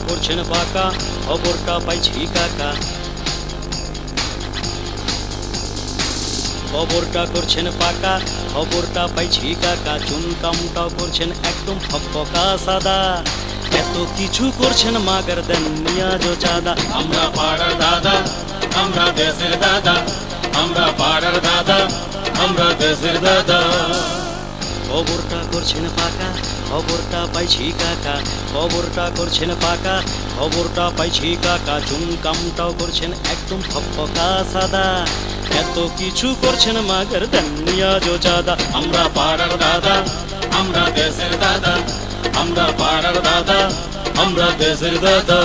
করছেন পাকা, খবরটা পাইছি কাকা। খবরটা করছেন পাকা, খবরটা পাইছি কাকা। চুনকামটাও করছেন একদম ফকফকা সাদা। এত কিছু করছেন মাগার দেন নিয়াজো চাঁদা। আমরা পাড়ার দাদা, আমরা দেশের দাদা, আমরা পাড়ার দাদা, আমরা দেশের দাদা। খবরটা করছেন পাকা, খবরটা পাইছি কাকা। খবরটা করছেন পাকা, খবরটা পাইছি কাকা। চুনকামটাও করছেন একদম ফকফকা সাদা। এত কিছু করছেন মাগার দেন নিয়াজো চাঁদা। আমরা পাড়ার দাদা, আমরা দেশের দাদা, আমরা পাড়ার দাদা, আমরা দেশের দাদা।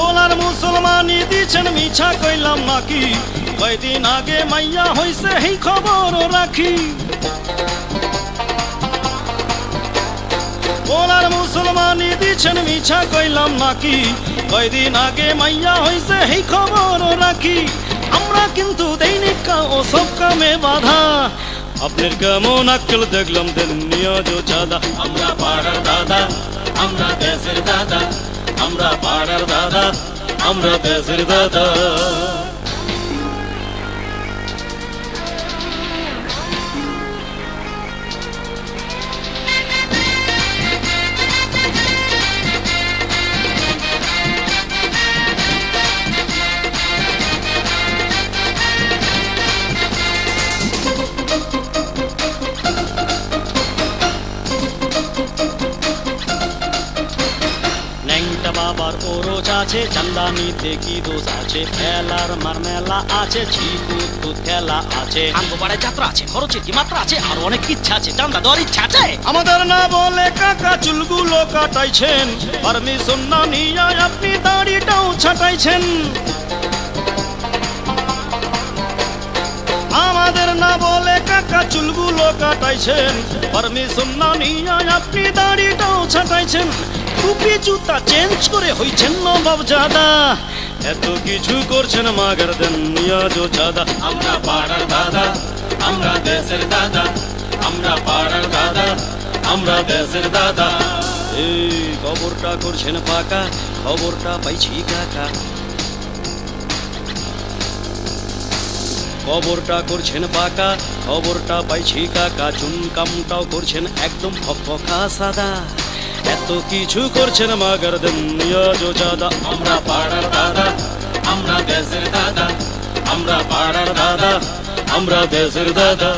ওলার মুসলমানি দিছেন মিছা কইলাম নাকি, কয়দিন আগে মাইয়া হইছে এই খবর রাখি। ওলার মুসলমানি দিছেন মিছা কইলাম নাকি, কয়দিন আগে মাইয়া হইছে এই খবর রাখি। আমরা কিন্তু দৈনিকা ও সব কামে বাধা, আপনার কেমন আক্কেল দেখলাম দেন নিয়াজো চাঁদা। আমরা পাড়ার দাদা, আমরা দেশের দাদা, আমরা পাড়ার দাদা, আমরা দেশের দাদা। ন্যাংটা বাবার ওরোজ আছে, চান্দা নিতে কি দোষ আছে। খেলার মার মেলা আছে, ঝিকুত দুধ খেলা আছে। আঙ্গপাড়ায় যাত্রা আছে, খরচের কি মাত্রা আছে, আরো অনেক ইচ্ছা আছে, চান্দা দেওয়ার ইচ্ছা আছে। আমাদের না বলে কাকা চুলগুলো কাটাইছেন, পারমিশন না নিয়ে আপনি দাড়িটাও ছাটাইছেন। আমাদের না বলে কাকা চুলগুলো কাটাইছেন, পারমিশন না নিয়ে আপনি দাড়িটাও ছাটাইছেন। টুপি জুতা চেঞ্জ করে হইছেন নবাব জাদা। এত কিছু করছেন মাগার দেন নিয়াজো চাঁদা। আমরা পাড়ার দাদা, আমরা দেশের দাদা, আমরা পাড়ার দাদা, আমরা দেশের দাদা। এই খবরটা করছেন পাকা, খবরটা পাইছি কাকা। খবরটা করছেন পাকা, খবরটা পাইছি কাকা। চুনকামটাও করছেন একদম ফকফকা সাদা। এত কিছু করছেন মাগার দেন নিয়াজো চাঁদা। আমরা পাড়ার দাদা, আমরা দেশের দাদা, আমরা পাড়ার দাদা, আমরা দেশের দাদা।